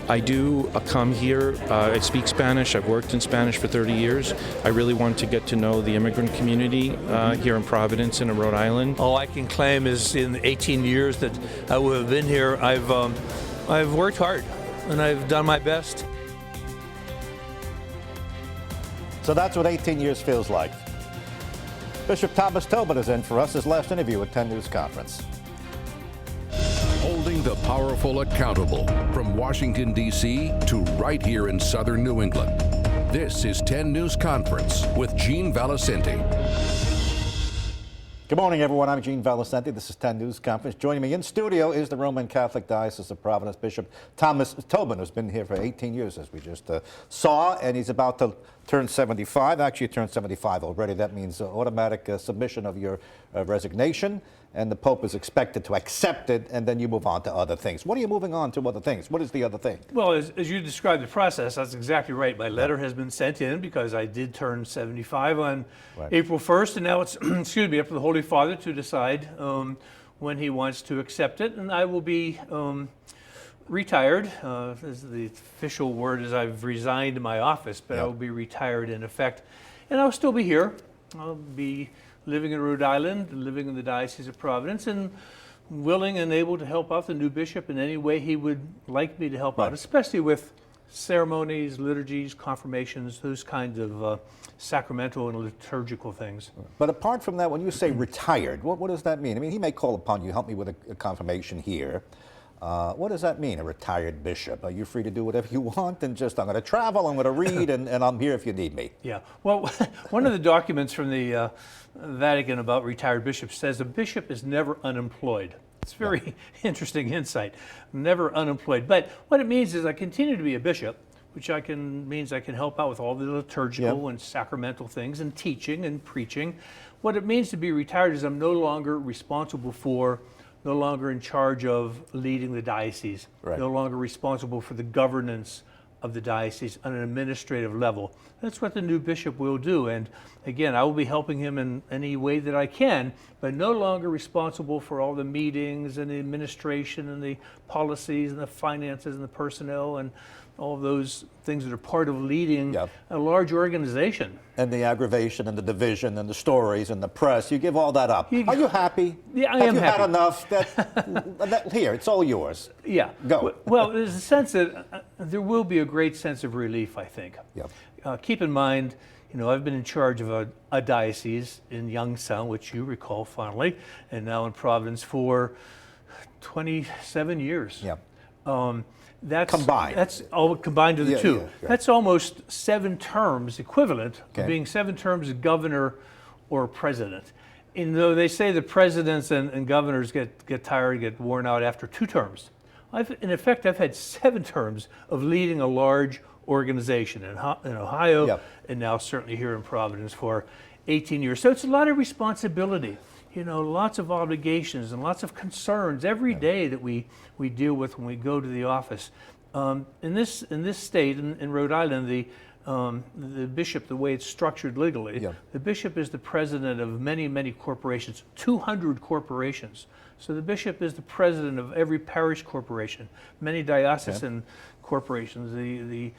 I do come here. I speak Spanish. I've worked in Spanish for 30 years. I really want to get to know the immigrant community here in Providence and in Rhode Island. All I can claim is in the 18 years that I have been here, I've worked hard and I've done my best. So that's what 18 years feels like. Bishop Thomas Tobin is in for us, his last interview at 10 News Conference. Holding the powerful accountable from Washington, D.C. to right here in southern New England. This is 10 News Conference with Gene Valicenti. Good morning, everyone. I'm Gene Valicenti. This is 10 News Conference. Joining me in studio is the Roman Catholic Diocese of Providence Bishop Thomas Tobin, who's been here for 18 years, as we just saw, and he's about to turn 75. Actually, he turned 75 already. That means automatic submission of your resignation, and the Pope is expected to accept it, and then you move on to other things. What are you moving on to other things? What is the other thing? Well, as you described the process, that's exactly right. My letter has been sent in because I did turn 75 on April 1st, and now it's, excuse me, up to the Holy Father to decide when he wants to accept it, and I will be retired. The official word is I've resigned my office, but I will be retired in effect, and I'll still be here. I'll be living in Rhode Island, living in the Diocese of Providence, and willing and able to help out the new bishop in any way he would like me to help out, especially with ceremonies, liturgies, confirmations, those kinds of sacramental and liturgical things. But apart from that, when you say retired, what does that mean? I mean, he may call upon you, help me with a confirmation here. What does that mean, a retired bishop? Are you free to do whatever you want and just, I'm going to travel, I'm going to read, and I'm here if you need me? Yeah. Well, one of the documents from the Vatican about retired bishops says a bishop is never unemployed. It's very interesting insight. Never unemployed. But what it means is I continue to be a bishop, which means I can help out with all the liturgical and sacramental things and teaching and preaching. What it means to be retired is I'm no longer responsible for, no longer in charge of leading the diocese, no longer responsible for the governance of the diocese on an administrative level. That's what the new bishop will do. And again, I will be helping him in any way that I can, but no longer responsible for all the meetings and the administration and the policies and the finances and the personnel and all of those things that are part of leading a large organization. And the aggravation and the division and the stories and the press, you give all that up. Are you happy? Yeah, I am happy. Have you had enough? Here, it's all yours. Yeah. Go. Well, there's a sense that there will be a great sense of relief, I think. Keep in mind, you know, I've been in charge of a diocese in Youngstown, which you recall fondly, and now in Providence for 27 years. That's combined. That's all combined to the two. That's almost 7 terms, equivalent of being 7 terms as governor or president. And though they say that presidents and governors get tired, get worn out after 2 terms, in effect, I've had 7 terms of leading a large organization in Ohio, and now certainly here in Providence for 18 years. So it's a lot of responsibility. You know, lots of obligations and lots of concerns every day that we deal with when we go to the office. In this state, in Rhode Island, the bishop, the way it's structured legally, the bishop is the president of many, many corporations, 200 corporations. So the bishop is the president of every parish corporation, many diocesan corporations, the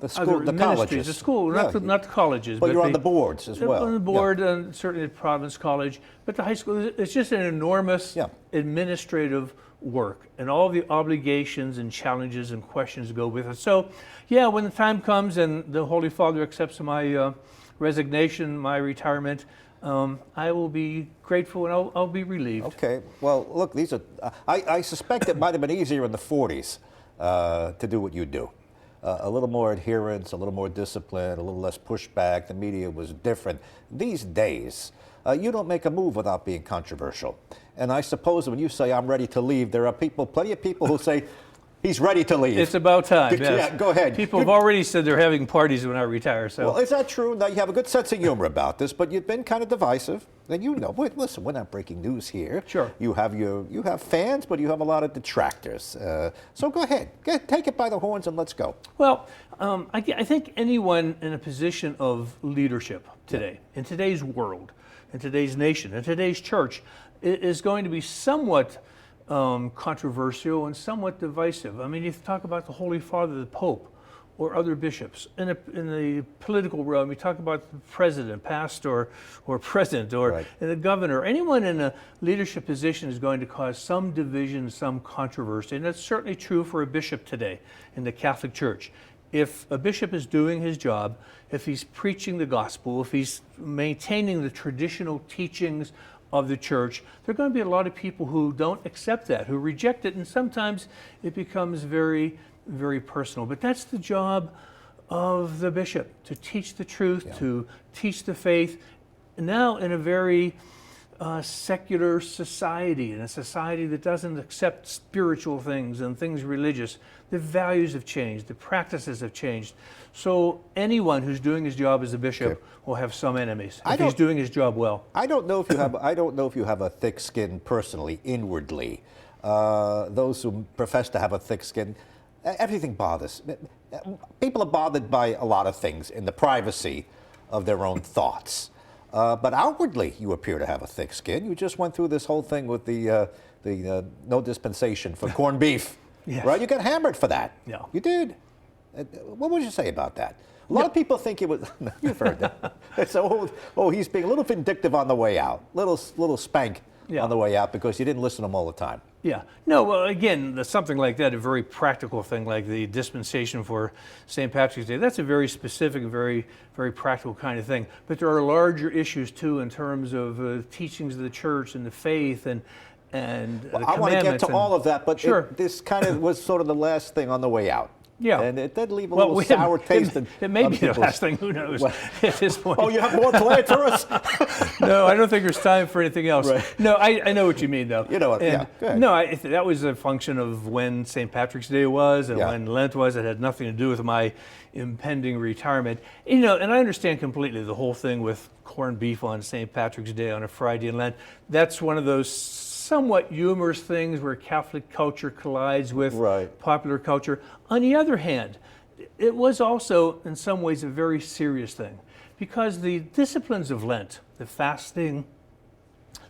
school, the colleges, the school, not the colleges. But you're on the boards as well. On the board, and certainly at Providence College, but the high school, it's just an enormous administrative work, and all the obligations and challenges and questions go with it. So, yeah, when the time comes and the Holy Father accepts my resignation, my retirement, I will be grateful and I'll be relieved. Okay. Well, look, these are. I suspect it might have been easier in the 40s. To do what you do. A little more adherence, a little more discipline, a little less pushback. The media was different. These days, you don't make a move without being controversial. And I suppose when you say, I'm ready to leave, there are plenty of people who say, he's ready to leave. It's about time, Yeah, go ahead. People have already said they're having parties when I retire. So. Well, is that true? Now, you have a good sense of humor about this, but you've been kind of divisive. And you know, listen, we're not breaking news here. Sure. You have fans, but you have a lot of detractors. So go ahead. Take it by the horns and let's go. Well, I think anyone in a position of leadership today, in today's world, in today's nation, in today's church, is going to be somewhat controversial and somewhat divisive. I mean, you talk about the Holy Father, the Pope, or other bishops. In the political realm, you talk about the president, past or present, or Right. the governor. Anyone in a leadership position is going to cause some division, some controversy, and that's certainly true for a bishop today in the Catholic Church. If a bishop is doing his job, if he's preaching the gospel, if he's maintaining the traditional teachings of the church, there are going to be a lot of people who don't accept that, who reject it, and sometimes it becomes very, very personal. But that's the job of the bishop, to teach the truth, to teach the faith. Now in a very secular society, in a society that doesn't accept spiritual things and things religious, the values have changed, the practices have changed. So anyone who's doing his job as a bishop will have some enemies if he's doing his job well. I don't know if you have a thick skin personally, inwardly. Those who profess to have a thick skin, everything bothers. People are bothered by a lot of things in the privacy of their own thoughts. But outwardly, you appear to have a thick skin. You just went through this whole thing with the no dispensation for corned beef, Yes. right? You got hammered for that. Yeah. You did. What would you say about that? A lot of people think it was. You've heard that. So, he's being a little vindictive on the way out, little spank on the way out because you didn't listen to him all the time. Yeah. No, well, again, something like that, a very practical thing like the dispensation for St. Patrick's Day, that's a very specific, very, very practical kind of thing. But there are larger issues, too, in terms of teachings of the church and the faith and the commandments. I want to get to all of that, but Sure. this kind of was sort of the last thing on the way out. Yeah. And it did leave a little sour taste. It may be the last thing, who knows, at this point. Oh, you have more planned for us? No, I don't think there's time for anything else. Right. No, I know what you mean, though. You know what, yeah, go ahead. No, that was a function of when St. Patrick's Day was and when Lent was. It had nothing to do with my impending retirement. You know, and I understand completely the whole thing with corned beef on St. Patrick's Day on a Friday in Lent. That's one of those somewhat humorous things where Catholic culture collides with popular culture. On the other hand, it was also in some ways a very serious thing because the disciplines of Lent, the fasting,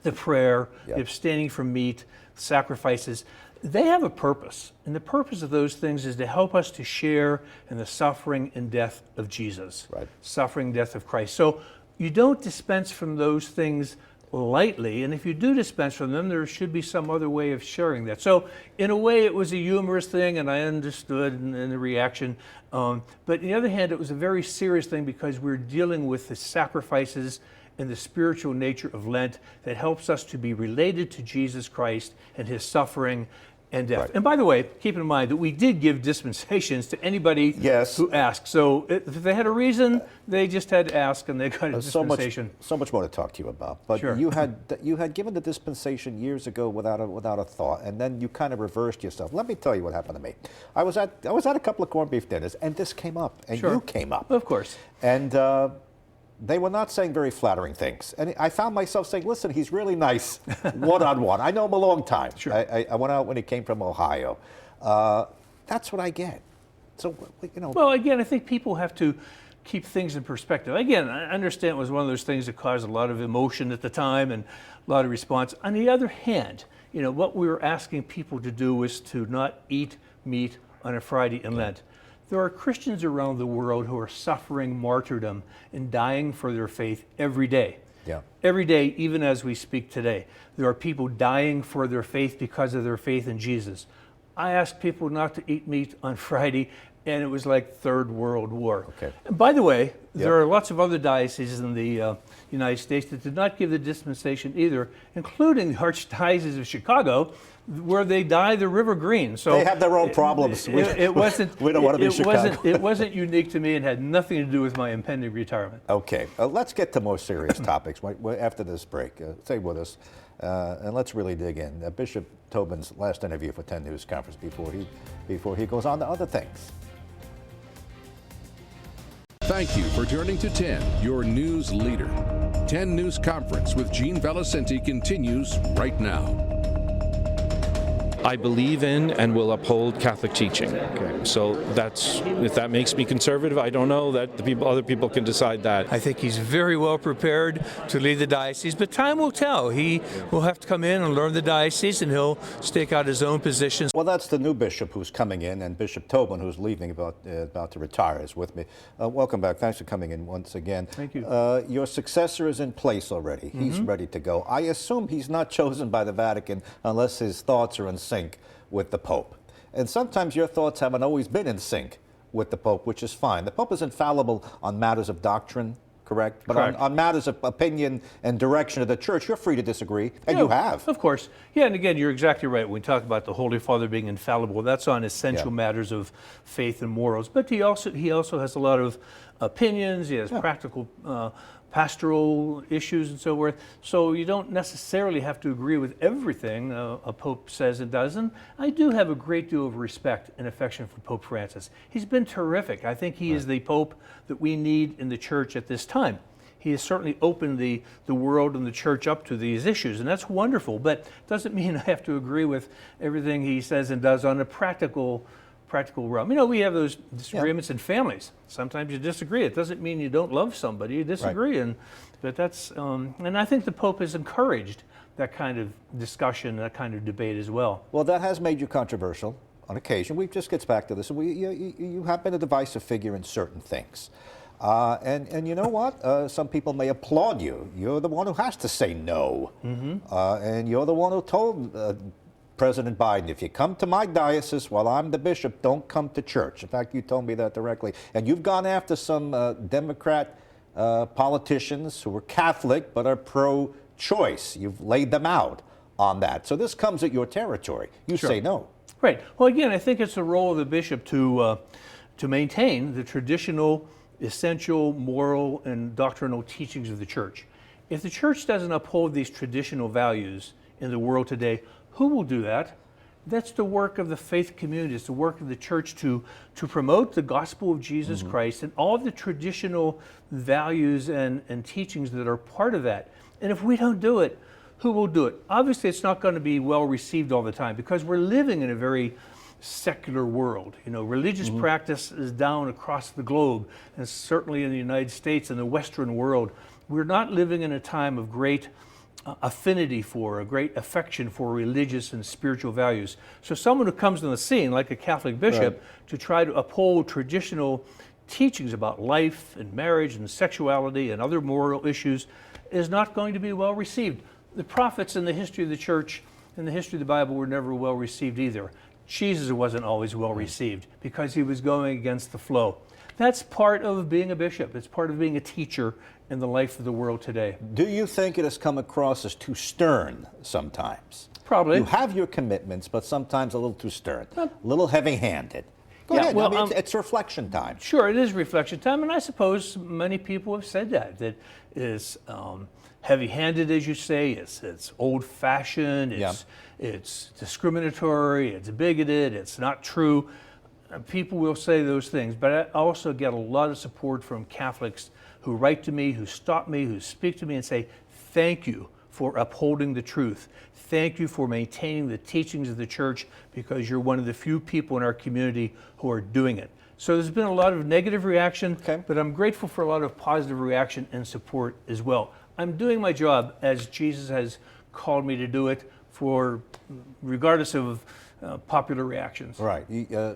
the prayer, the abstaining from meat, sacrifices, they have a purpose. And the purpose of those things is to help us to share in the suffering and death of Jesus, suffering and death of Christ. So you don't dispense from those things lightly, and if you do dispense from them, there should be some other way of sharing that. So in a way, it was a humorous thing, and I understood in the reaction. But on the other hand, it was a very serious thing because we're dealing with the sacrifices and the spiritual nature of Lent that helps us to be related to Jesus Christ and his suffering and death. And by the way, keep in mind that we did give dispensations to anybody who asked. So if they had a reason, they just had to ask and they got a dispensation. So much more to talk to you about. But you had given the dispensation years ago without a thought, and then you kind of reversed yourself. Let me tell you what happened to me. I was at a couple of corned beef dinners, and this came up, and you came up. Of course. And they were not saying very flattering things. And I found myself saying, listen, he's really nice, one-on-one. I know him a long time. Sure. I went out when he came from Ohio. That's what I get. So, you know. Well, again, I think people have to keep things in perspective. Again, I understand it was one of those things that caused a lot of emotion at the time and a lot of response. On the other hand, you know, what we were asking people to do was to not eat meat on a Friday in Lent. There are Christians around the world who are suffering martyrdom and dying for their faith every day. Every day, even as we speak today. There are people dying for their faith because of their faith in Jesus. I asked people not to eat meat on Friday, and it was like Third World War. And by the way, there are lots of other dioceses in the United States that did not give the dispensation either, including the Archdiocese of Chicago, where they dye the river green. So they have their own problems. It wasn't. We don't want to be Chicago. It wasn't unique to me and had nothing to do with my impending retirement. Okay, let's get to more serious topics after this break. Stay with us, and let's really dig in. Bishop Tobin's last interview for 10 News Conference before he goes on to other things. Thank you for turning to 10, your news leader. 10 News Conference with Gene Valicenti continues right now. I believe in and will uphold Catholic teaching. So that's, if that makes me conservative, I don't know. That other people can decide that. I think he's very well prepared to lead the diocese, but time will tell. He will have to come in and learn the diocese, and he'll stake out his own positions. Well, that's the new bishop who's coming in, and Bishop Tobin, who's leaving, about to retire, is with me. Welcome back. Thanks for coming in once again. Thank you. Your successor is in place already. He's ready to go. I assume he's not chosen by the Vatican unless his thoughts are in sync with the Pope. And sometimes your thoughts haven't always been in sync with the Pope, which is fine. The Pope is infallible on matters of doctrine, correct? But Correct. On matters of opinion and direction of the Church, you're free to disagree, and you have. Of course. Yeah, and again, you're exactly right. When we talk about the Holy Father being infallible, that's on essential matters of faith and morals. But he also has a lot of opinions. He has practical pastoral issues and so forth. So you don't necessarily have to agree with everything a Pope says and does. And I do have a great deal of respect and affection for Pope Francis. He's been terrific. I think he is the Pope that we need in the Church at this time. He has certainly opened the world and the Church up to these issues, and that's wonderful. But doesn't mean I have to agree with everything he says and does on a practical realm. You know, we have those disagreements in families. Sometimes you disagree. It doesn't mean you don't love somebody. You disagree, but that's and I think the Pope has encouraged that kind of discussion, that kind of debate as well. Well, that has made you controversial on occasion. We just gets back to this. You have been a divisive figure in certain things. And you know what? Some people may applaud you. You're the one who has to say no. And you're the one who told President Biden, if you come to my diocese while I'm the bishop, don't come to church. In fact, you told me that directly. And you've gone after some Democrat politicians who are Catholic but are pro-choice. You've laid them out on that. So this comes at your territory. You say no. Right. Well, again, I think it's the role of the bishop to maintain the traditional, essential, moral, and doctrinal teachings of the Church. If the Church doesn't uphold these traditional values in the world today, who will do that? That's the work of the faith community. It's the work of the Church to promote the gospel of Jesus Christ and all of the traditional values and teachings that are part of that. And if we don't do it, who will do it? Obviously, it's not going to be well received all the time because we're living in a very secular world. You know, religious practice is down across the globe, and certainly in the United States and the Western world. We're not living in a time of great affinity for, a great affection for religious and spiritual values. So someone who comes on the scene, like a Catholic bishop, to try to uphold traditional teachings about life and marriage and sexuality and other moral issues is not going to be well received. The prophets in the history of the Church, in the history of the Bible, were never well received either. Jesus wasn't always well received because he was going against the flow. That's part of being a bishop. It's part of being a teacher in the life of the world today. Do you think it has come across as too stern sometimes? Probably. You have your commitments, but sometimes a little too stern, a little heavy-handed. Go Yeah, ahead. well, I mean, it's reflection time. Sure, it is reflection time, and I suppose many people have said that is heavy-handed, as you say. It's old-fashioned. It's discriminatory. It's bigoted. It's not true. People will say those things, but I also get a lot of support from Catholics who write to me, who stop me, who speak to me and say, thank you for upholding the truth. Thank you for maintaining the teachings of the Church because you're one of the few people in our community who are doing it. So there's been a lot of negative reaction, but I'm grateful for a lot of positive reaction and support as well. I'm doing my job as Jesus has called me to do it, for regardless of popular reactions. Right. You're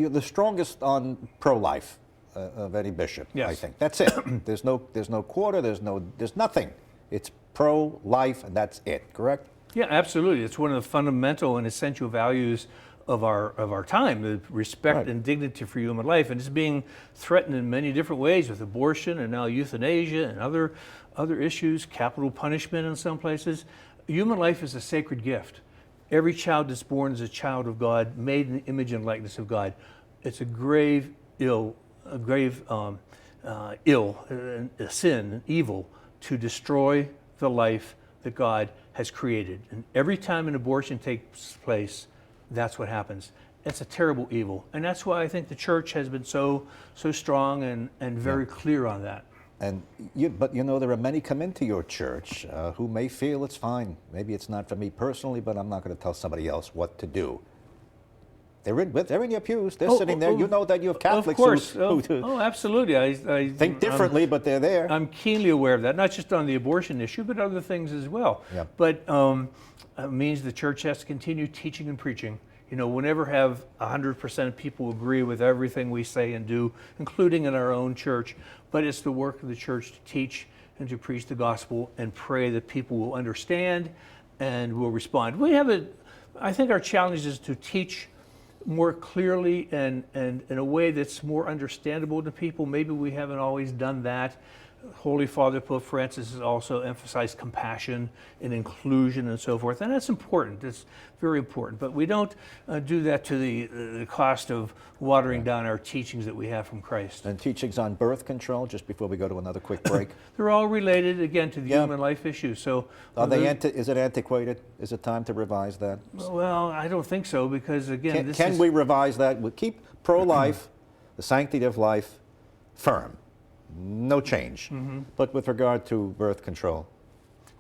the strongest on pro-life of any bishop, I think. That's it. There's no quarter, there's nothing. It's pro-life and that's it, correct? Yeah, absolutely. It's one of the fundamental and essential values of our time, the respect and dignity for human life, and it's being threatened in many different ways with abortion and now euthanasia and other issues, capital punishment in some places. Human life is a sacred gift. Every child that's born is a child of God, made in the image and likeness of God. It's a grave a sin, an evil, to destroy the life that God has created. And every time an abortion takes place, that's what happens. It's a terrible evil. And that's why I think the Church has been so strong and very clear on that. But you know, there are many come into your church who may feel it's fine. Maybe it's not for me personally, but I'm not going to tell somebody else what to do. They're in your pews. They're sitting there. You know that you have Catholics of course. who Absolutely. I think differently, but they're there. I'm keenly aware of that, not just on the abortion issue, but other things as well. Yeah. But it means the church has to continue teaching and preaching. You know, we'll never have 100% of people agree with everything we say and do, including in our own church. But it's the work of the church to teach and to preach the gospel and pray that people will understand and will respond. I think our challenge is to teach more clearly and in a way that's more understandable to people. Maybe we haven't always done that. Holy Father Pope Francis has also emphasized compassion and inclusion and so forth, and that's important. It's very important. But we don't do that to the cost of watering down our teachings that we have from Christ. And teachings on birth control, just before we go to another quick break. They're all related, again, to the human life issue. So, is it antiquated? Is it time to revise that? Well, I don't think so, because again, can we revise that? We'll keep pro-life, the sanctity of life, firm. No change. But with regard to birth control,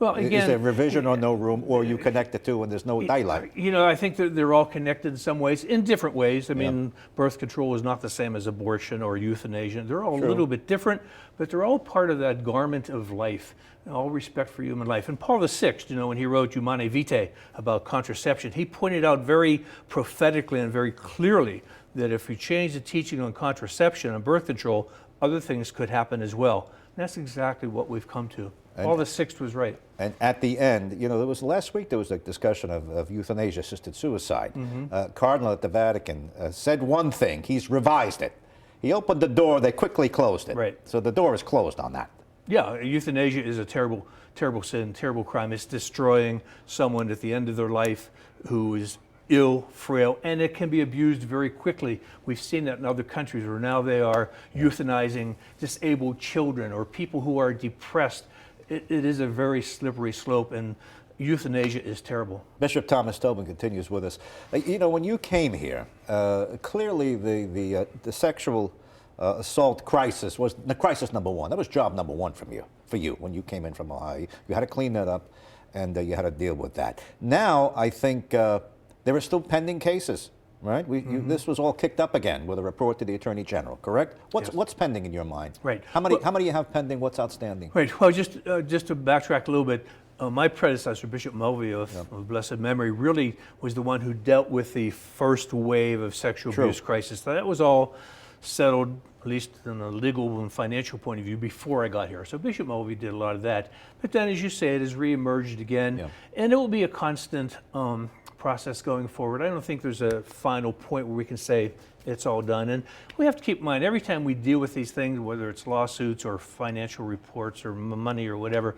well, again, is there revision or no room, or you connect the two and there's no daylight? You know, I think that they're all connected in some ways, in different ways. I mean, birth control is not the same as abortion or euthanasia. They're all a little bit different, but they're all part of that garment of life, all respect for human life. And Paul VI, you know, when he wrote Humanae Vitae about contraception, he pointed out very prophetically and very clearly that if we change the teaching on contraception and birth control, other things could happen as well. And that's exactly what we've come to. Paul VI was right. And at the end, you know, last week there was a discussion of euthanasia, assisted suicide. Cardinal at the Vatican said one thing. He's revised it. He opened the door, they quickly closed it. Right. So the door is closed on that. Yeah, euthanasia is a terrible, terrible sin, terrible crime. It's destroying someone at the end of their life who is ill, frail, and it can be abused very quickly. We've seen that in other countries where now they are euthanizing disabled children or people who are depressed. It is a very slippery slope, and euthanasia is terrible. Bishop Thomas Tobin continues with us. You know, when you came here, clearly the sexual assault crisis was the crisis number one. That was job number one for you when you came in from Ohio. You had to clean that up, and you had to deal with that. Now, I think there are still pending cases, right? This was all kicked up again with a report to the Attorney General, correct? What's pending in your mind? Right. How many you have pending? What's outstanding? Right. Well, just to backtrack a little bit, my predecessor, Bishop Mulvey of blessed memory, really was the one who dealt with the first wave of sexual abuse crisis. That was all settled, at least in a legal and financial point of view, before I got here. So Bishop Mulvey did a lot of that. But then, as you say, it has reemerged again, and it will be a constant process going forward. I don't think there's a final point where we can say it's all done. And we have to keep in mind, every time we deal with these things, whether it's lawsuits or financial reports or money or whatever,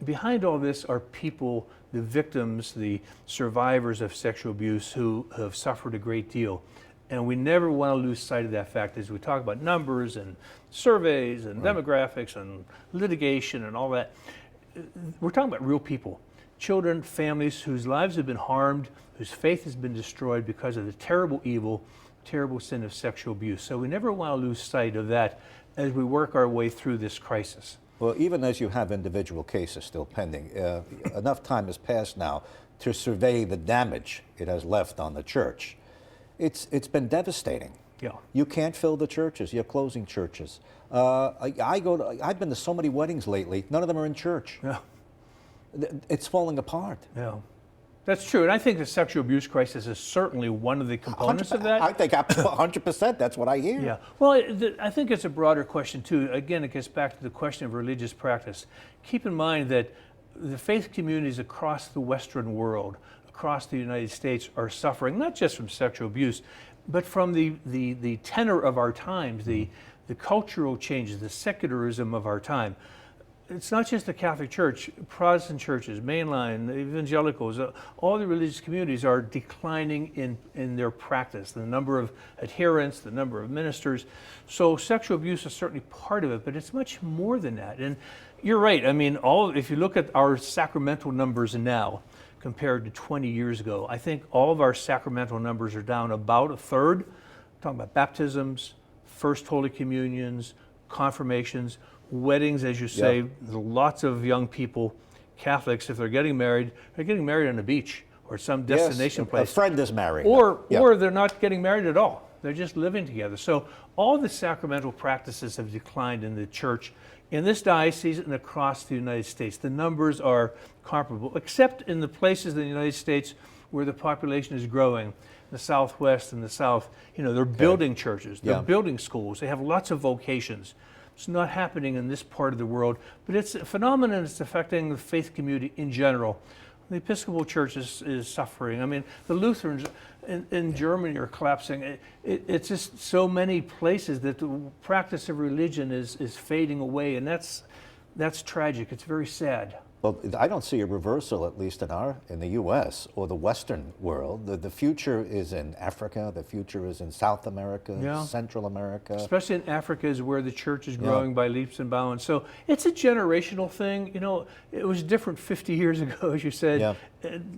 behind all this are people, the victims, the survivors of sexual abuse who have suffered a great deal. And we never want to lose sight of that fact as we talk about numbers and surveys and demographics and litigation and all that. We're talking about real people. Children, families whose lives have been harmed, whose faith has been destroyed because of the terrible evil, terrible sin of sexual abuse. So we never want to lose sight of that as we work our way through this crisis. Well, even as you have individual cases still pending, enough time has passed now to survey the damage it has left on the church. It's been devastating. Yeah. You can't fill the churches. You're closing churches. I've been to so many weddings lately. None of them are in church. Yeah. It's falling apart. Yeah, that's true. And I think the sexual abuse crisis is certainly one of the components of that. I think 100%. That's what I hear. Yeah. Well, I think it's a broader question, too. Again, it gets back to the question of religious practice. Keep in mind that the faith communities across the Western world, across the United States, are suffering not just from sexual abuse, but from the tenor of our times, the cultural changes, the secularism of our time. It's not just the Catholic Church. Protestant churches, mainline, evangelicals, all the religious communities are declining in their practice, the number of adherents, the number of ministers. So sexual abuse is certainly part of it, but it's much more than that. And you're right. I mean, if you look at our sacramental numbers now compared to 20 years ago, I think all of our sacramental numbers are down about a third. I'm talking about baptisms, First Holy Communions, confirmations, weddings, as you say. Lots of young people, Catholics, if they're getting married on the beach or some destination Yes, place. a friend is married. Or they're not getting married at all. They're just living together. So all the sacramental practices have declined in the church in this diocese and across the United States. The numbers are comparable, except in the places in the United States where the population is growing, the Southwest and the South. They're building churches, they're building schools, they have lots of vocations. It's not happening in this part of the world, but it's a phenomenon that's affecting the faith community in general. The Episcopal Church is suffering. I mean, the Lutherans in Germany are collapsing. It's just so many places that the practice of religion is fading away, and that's tragic. It's very sad. Well, I don't see a reversal, at least in the U.S. or the Western world. The future is in Africa. The future is in South America, Central America. Especially in Africa is where the church is growing by leaps and bounds. So it's a generational thing. It was different 50 years ago, as you said.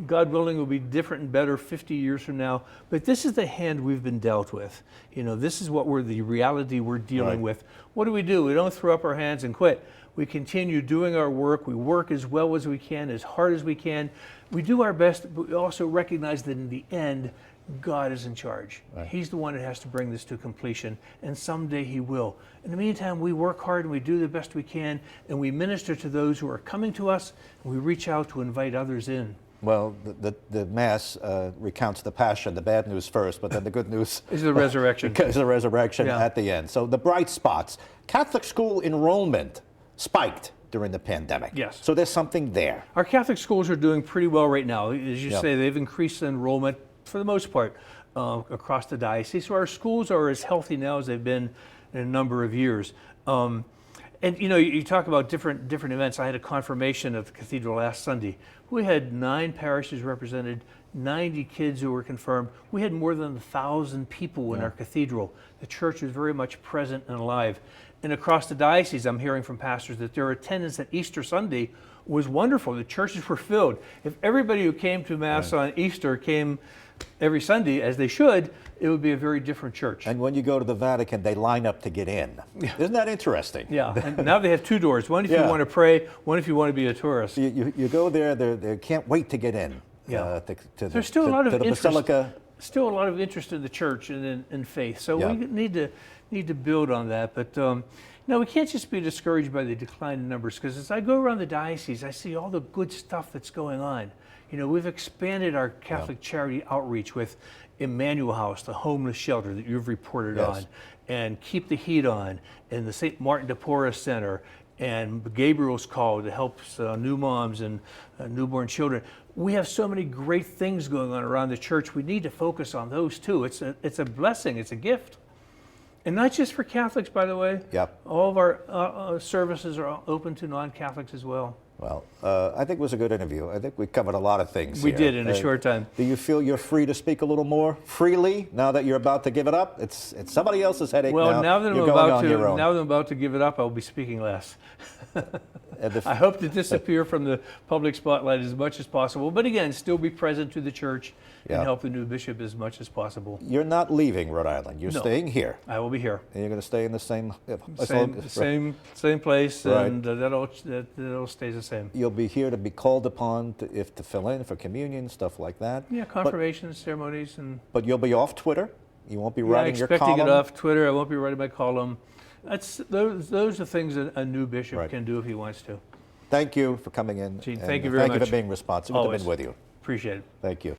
God willing, it will be different and better 50 years from now. But this is the hand we've been dealt with. This is the reality we're dealing with. What do? We don't throw up our hands and quit. We continue doing our work. We work as well as we can, as hard as we can. We do our best, but we also recognize that in the end, God is in charge. He's the one that has to bring this to completion, and someday He will. In the meantime, we work hard and we do the best we can, and we minister to those who are coming to us, and we reach out to invite others in. Well, the Mass recounts the Passion, the bad news first, but then the good news is the resurrection. Is the resurrection at the end. So the bright spots. Catholic school enrollment spiked during the pandemic. Yes. So there's something there. Our Catholic schools are doing pretty well right now. As you say, they've increased enrollment for the most part across the diocese. So our schools are as healthy now as they've been in a number of years. And you talk about different events. I had a confirmation at the cathedral last Sunday. We had 9 parishes represented, 90 kids who were confirmed. We had more than 1,000 people in our cathedral. The church was very much present and alive. And across the diocese, I'm hearing from pastors that their attendance at Easter Sunday was wonderful. The churches were filled. If everybody who came to Mass on Easter came every Sunday, as they should, it would be a very different church. And when you go to the Vatican, they line up to get in. Isn't that interesting? Yeah, and now they have 2 doors. One if you want to pray, one if you want to be a tourist. You go there, they can't wait to get in. There's still a lot of interest. Basilica. Still a lot of interest in the church and in faith. So we need to build on that. But we can't just be discouraged by the decline in numbers, because as I go around the diocese, I see all the good stuff that's going on. We've expanded our Catholic charity outreach with Emmanuel House, the homeless shelter that you've reported on, and Keep the Heat On, and the St. Martin de Porres Center, and Gabriel's Call that helps new moms and newborn children. We have so many great things going on around the church. We need to focus on those too. It's a blessing. It's a gift. And not just for Catholics, by the way. All of our services are open to non-Catholics as well. Well, I think it was a good interview. I think we covered a lot of things We here. did in a short time. Do you feel you're free to speak a little more freely now that you're about to give it up? It's somebody else's headache now. Well, now that I'm about to give it up, I'll be speaking less. I hope to disappear from the public spotlight as much as possible, but again, still be present to the church and help the new bishop as much as possible. You're not leaving Rhode Island. You're staying here. I will be here. And you're going to stay in the same place, and that all stays the same. You'll be here to be called upon to fill in for communion, stuff like that. Yeah, confirmations, ceremonies, and. But you'll be off Twitter. You won't be writing your column. I'm expecting it off Twitter. I won't be writing my column. Those are things that a new bishop can do if he wants to. Thank you for coming in. Gene, thank you very much. Thank you for being responsive. Good to have been with you. Appreciate it. Thank you.